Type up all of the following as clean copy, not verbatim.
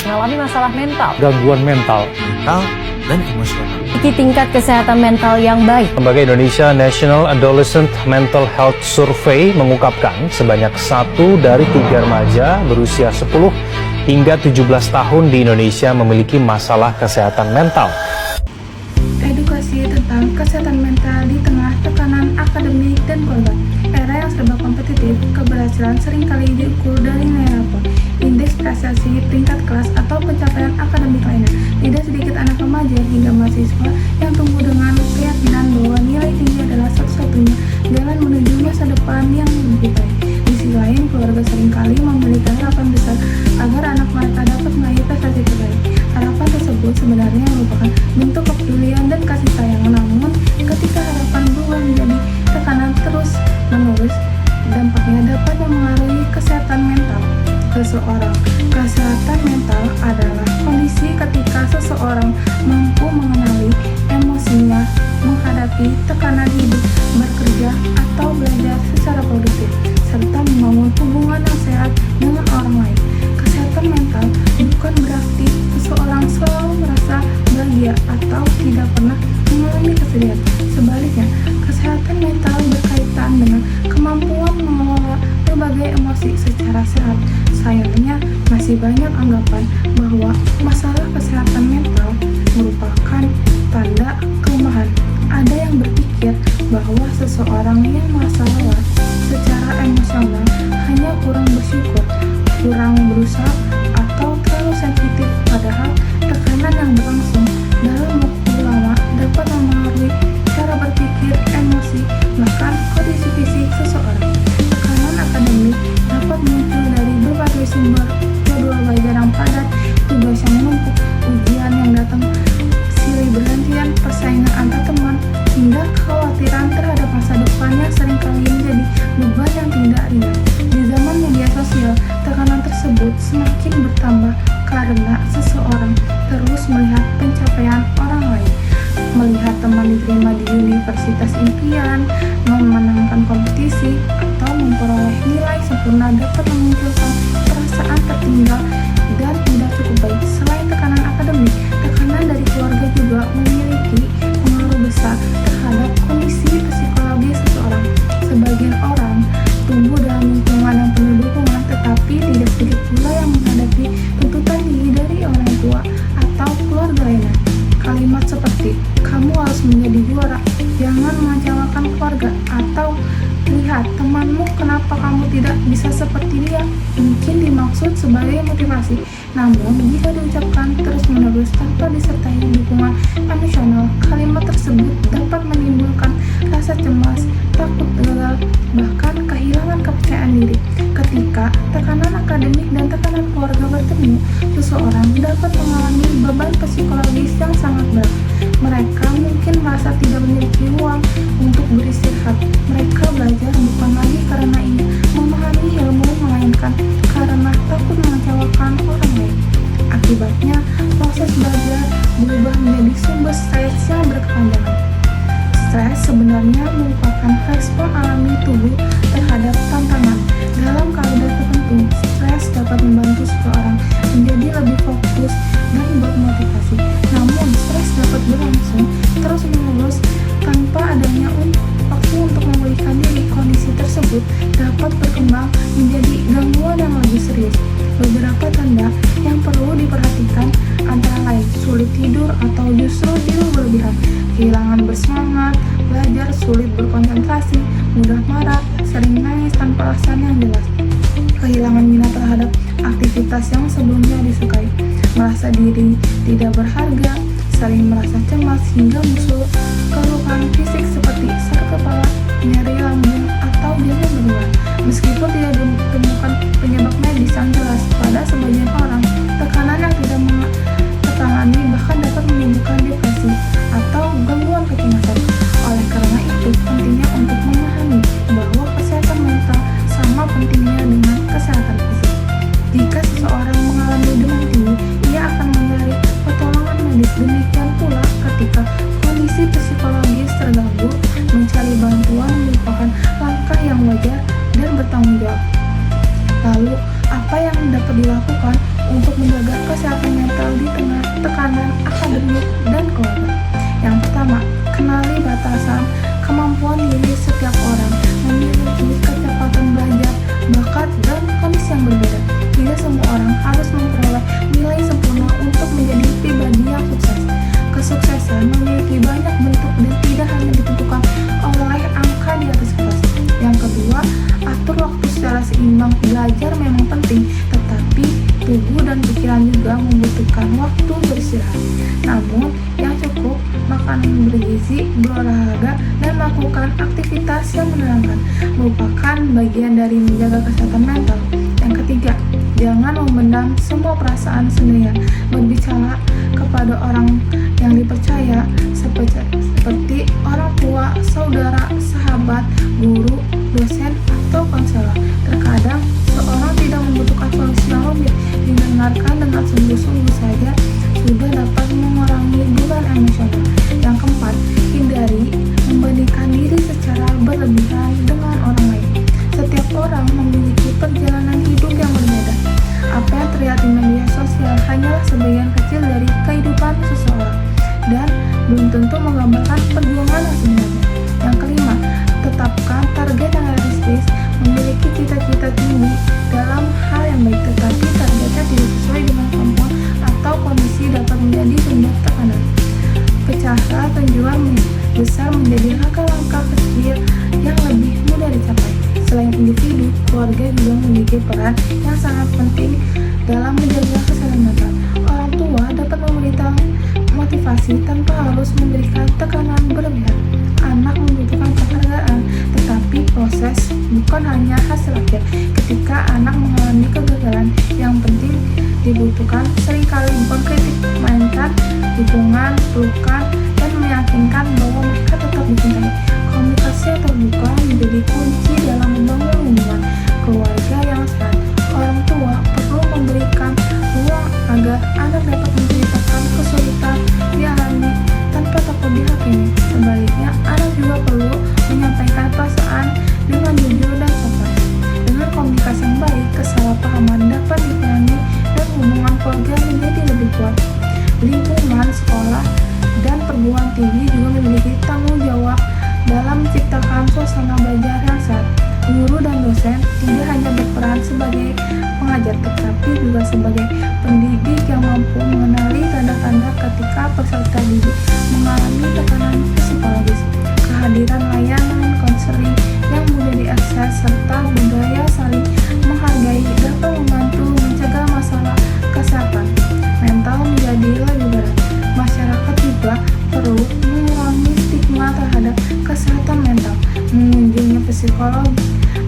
mengalami masalah mental, gangguan mental, dan emosional. memiliki tingkat kesehatan mental yang baik. Lembaga Indonesia National Adolescent Mental Health Survey mengungkapkan sebanyak 1 dari 3 remaja berusia 10 hingga 17 tahun di Indonesia memiliki masalah kesehatan mental. Edukasi tentang kesehatan mental di tengah tekanan akademik dan keluarga. Era yang serba kompetitif, keberhasilan seringkali diukur dari nilai rapor, indeks prestasi, peringkat kelas, atau pencapaian akademik lainnya. Tidak sedikit anak remaja hingga mahasiswa yang tumbuh dengan keyakinan bahwa nilai tinggi adalah satu-satunya jalan menuju masa depan yang lebih baik. Di sisi lain, keluarga seringkali memiliki harapan besar agar anak mereka dapat meraih prestasi terbaik. Harapan tersebut sebenarnya merupakan bentuk kepedulian dan kasih sayang, namun ketika harapan berubah menjadi tekanan terus-menerus, dampaknya dapat mempengaruhi kesehatan mental seseorang. Kesehatan mental adalah kondisi ketika seseorang mampu mengenali emosinya, menghadapi tekanan hidup, bekerja atau belajar secara produktif, serta membangun hubungan yang sehat dengan orang lain. Kesehatan mental bukan berarti seseorang selalu merasa bahagia atau tidak pernah mengalami kesedihan. Sebaliknya, kesehatan mental berkaitan dengan kemampuan mengelola berbagai emosi secara sehat. Sayangnya, masih banyak anggapan bahwa masalah kesehatan mental merupakan tanda kelemahan. Ada yang berpikir bahwa seseorang yang merasa lelah secara emosional hanya kurang bersyukur, kurang berusaha, atau terlalu sensitif, padahal tekanan yang berlangsung dalam waktu lama dapat mempengaruhi cara berpikir, emosi, bahkan kondisi fisik seseorang. Tekanan akademik dapat muncul dari berbagai sumber, jadwal belajar yang padat, tugas yang menumpuk, ujian yang datang silih bergantian, persaingan antar teman, hingga kekhawatiran terhadap masa depan yang seringkali menjadi beban yang tidak ringan. Di zaman media sosial, tekanan tersebut semakin bertambah karena seseorang terus melihat pencapaian orang lain, melihat teman diterima di universitas impian, memenangkan kompetisi, atau memperoleh nilai sempurna dapat memunculkan perasaan tertinggal dan tidak cukup baik. Selain tekanan akademik, tekanan dari keluarga juga memiliki pengaruh besar terhadap kondisi psikologi seseorang. Sebagian orang tumbuh dalam lingkungan yang penuh dukungan, tetapi tidak sedikit pula yang menghadapi tuntutan tinggi dari orang tua atau keluarga lainnya. Kalimat seperti, kamu harus menjadi juara, jangan mengecewakan keluarga, atau lihat temanmu kenapa kamu tidak bisa seperti dia, mungkin dimaksud sebagai motivasi. Namun, jika diucapkan terus-menerus tanpa disertai dukungan emosional, kalimat tersebut dapat menimbulkan rasa cemas, takut gagal, bahkan kehilangan kepercayaan diri. Ketika tekanan akademik dan tekanan keluarga bertemu, seseorang dapat mengalami beban psikologis yang sangat berat. Mereka mungkin merasa tidak memiliki ruang untuk beristirahat. Mereka belajar bukan lagi karena ingin memahami ilmu, melainkan karena takut mengecewakan orang lain. Akibatnya, proses belajar berubah menjadi sumber stres yang berkepanjangan. Stres sebenarnya merupakan respon alami tubuh terhadap tantangan. Dalam keadaan tertentu, stres dapat membantu seseorang menjadi lebih fokus dan bermotivasi. Namun, stres dapat berlangsung terus-menerus tanpa adanya waktu untuk memulihkan diri. Kondisi tersebut dapat berkembang menjadi gangguan yang lebih serius. Beberapa tanda yang perlu diperhatikan antara lain sulit tidur atau justru tidur berlebihan, kehilangan bersemangat, belajar sulit berkonsentrasi, mudah marah, sering nangis tanpa alasan yang jelas, kehilangan minat terhadap aktivitas yang sebelumnya disukai, merasa diri tidak berharga, saling merasa cemas hingga muncul keluhan fisik seperti sakit kepala, nyeri lambung, atau nyeri berulang. Meskipun tidak ditemukan penyebab medis yang jelas pada sebagian orang, tekanan yang tidak tertangani bahkan dapat menimbulkan depresi atau gangguan kecemasan. Oleh karena itu, pentingnya untuk memahami bahwa kesehatan mental sama pentingnya dengan kesehatan fisik. Jika seseorang mengalami demam tinggi, ia akan mencari pertolongan medis. Demikian pula ketika kondisi psikologis terganggu, mencari bantuan merupakan langkah yang wajar dan bertanggung jawab. Lalu, apa yang dapat dilakukan untuk menjaga kesehatan akademik, dan keluarga. Yang pertama, kenali batasan kemampuan diri setiap orang memiliki kecepatan belajar, bakat, dan kondisi yang berbeda. Tidak semua orang harus memperoleh nilai sempurna untuk menjadi pribadi yang sukses. Kesuksesan memiliki banyak bentuk dan tidak hanya ditentukan oleh angka di atas kertas. Yang kedua, atur waktu secara seimbang. Belajar memang penting, tetapi tubuh dan pikiran juga membutuhkan waktu beristirahat. Namun, yang cukup makanan bergizi, berolahraga, dan melakukan aktivitas yang menenangkan merupakan bagian dari menjaga kesehatan mental. Yang ketiga, jangan memendam semua perasaan sendirian. Berbicara kepada orang yang dipercaya seperti orang tua, saudara, sahabat, guru, dosen, atau konselor. Terkadang seorang tidak membutuhkan solusi yang rumit. Didengarkan dengan sungguh-sungguh saja sudah dapat mengurangi beban emosional. Yang keempat, hindari membandingkan diri secara berlebihan dengan orang lain. Setiap orang memiliki perjalanan hidup yang berbeda. Apa yang terlihat di media sosial hanyalah sebagian kecil dari kehidupan seseorang dan belum tentu menggambarkan perjuangan yang sebenarnya. Yang kelima, tetapkan target yang realistis. Memiliki cita-cita tinggi dalam hal yang baik, tetapi targetnya tidak sesuai dengan kemampuan atau kondisi dapat menjadi sumber tekanan. Pecahlah tujuan besar menjadi langkah-langkah kecil yang lebih mudah dicapai. Selain individu, keluarga juga memiliki peran yang sangat penting dalam menjaga kesehatan mental. Orang tua dapat memberikan motivasi tanpa harus memberikan tekanan berlebihan. Anak membutuhkan penghargaan, tetapi proses bukan hanya hasil akhir. Ketika anak mengalami kegagalan, yang penting dibutuhkan seringkali bukan kritik, melainkan dukungan, pelukan, dan meyakinkan bahwa mereka tetap dicintai. Komunikasi yang terbuka menjadi kunci dalam membangun hubungan keluarga yang sehat. Orang tua perlu memberikan ruang agar anak dapat menceritakan kesulitan dialami tanpa takut dihakimi. Sebaliknya, anak juga perlu menyampaikan perasaan dengan jujur dan sopan. Dengan komunikasi yang baik, kesalahpahaman dapat dikurangi dan hubungan keluarga menjadi lebih kuat. Lingkungan sekolah dan perguruan tinggi juga memiliki tanggung jawab dalam menciptakan suasana belajar yang sehat. Guru dan dosen tidak hanya berperan sebagai pengajar, tetapi juga sebagai pendidik yang mampu mengenali tanda-tanda ketika peserta didik mengalami tekanan psikologis. Kehadiran layanan konseling yang mudah diakses serta budaya saling menghargai dapat membantu mencegah masalah kesehatan mental menjadi lebih berat. Masyarakat juga perlu mengurangi stigma terhadap kesehatan mental. Mengunjungi psikolog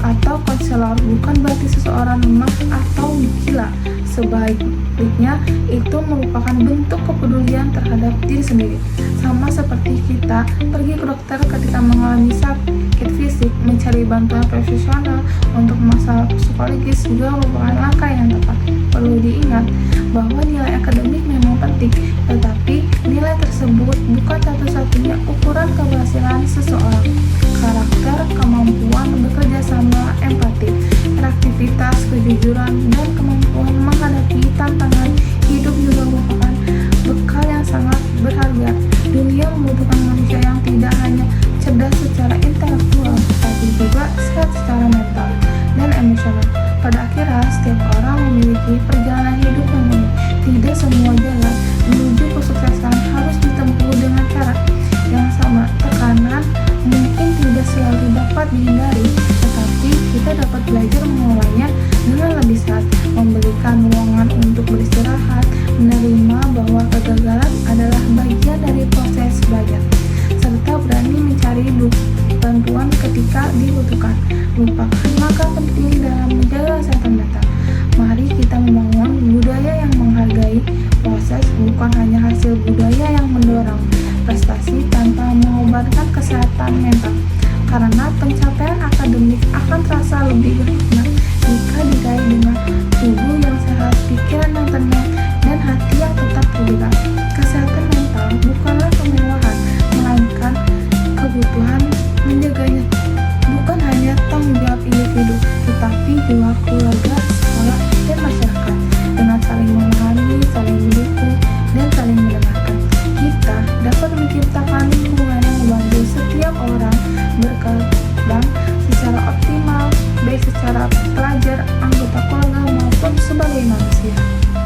atau konselor bukan berarti seseorang lemah atau gila. Sebaliknya, itu merupakan bentuk kepedulian terhadap diri sendiri. Sama seperti kita pergi ke dokter ketika mengalami sakit fisik, mencari bantuan profesional untuk masalah psikologis juga merupakan langkah yang tepat. Perlu diingat bahwa nilai akademik memang penting, tetapi nilai tersebut bukan satu-satunya ukuran keberhasilan seseorang. Karakter, kemampuan bekerja sama, empati, kreativitas, kejujuran, dan kemampuan menghadapi tantangan hidup juga merupakan bekal yang sangat berharga. Dunia membutuhkan manusia yang tidak hanya cerdas secara intelektual, tapi juga sehat secara mental dan emosional. Pada akhirnya, setiap orang memiliki perjalanan hidup yang unik. Tidak semua jalan menuju kesuksesan harus ditempuh dengan cara yang sama. Tekanan mungkin tidak selalu dapat dihindari, tetapi kita dapat belajar mengelolanya dengan lebih sehat, memberikan ruangan untuk beristirahat, menerima bahwa kegagalan adalah bagian dari proses belajar, serta berani mencari bantuan ketika dibutuhkan. Merupakan langkah penting dalam menjaga kesehatan mental. Mari kita membangun budaya yang menghargai proses, bukan hanya hasil budaya yang mendorong prestasi tanpa mengorbankan kesehatan mental. Karena pencapaian akademik akan terasa lebih bermakna jika diraih dengan tubuh yang sehat, pikiran yang tenang, dan hati yang tetap terbuka. Kesehatan mental bukanlah kemewahan, melainkan kebutuhan menjaganya. Bukan hanya tanggung jawab individu, tetapi juga keluarga, sekolah, dan masyarakat. Dengan saling memahami, saling mendukung, dan saling mendengarkan, secara pelajar, anggota keluarga, maupun sebagai manusia.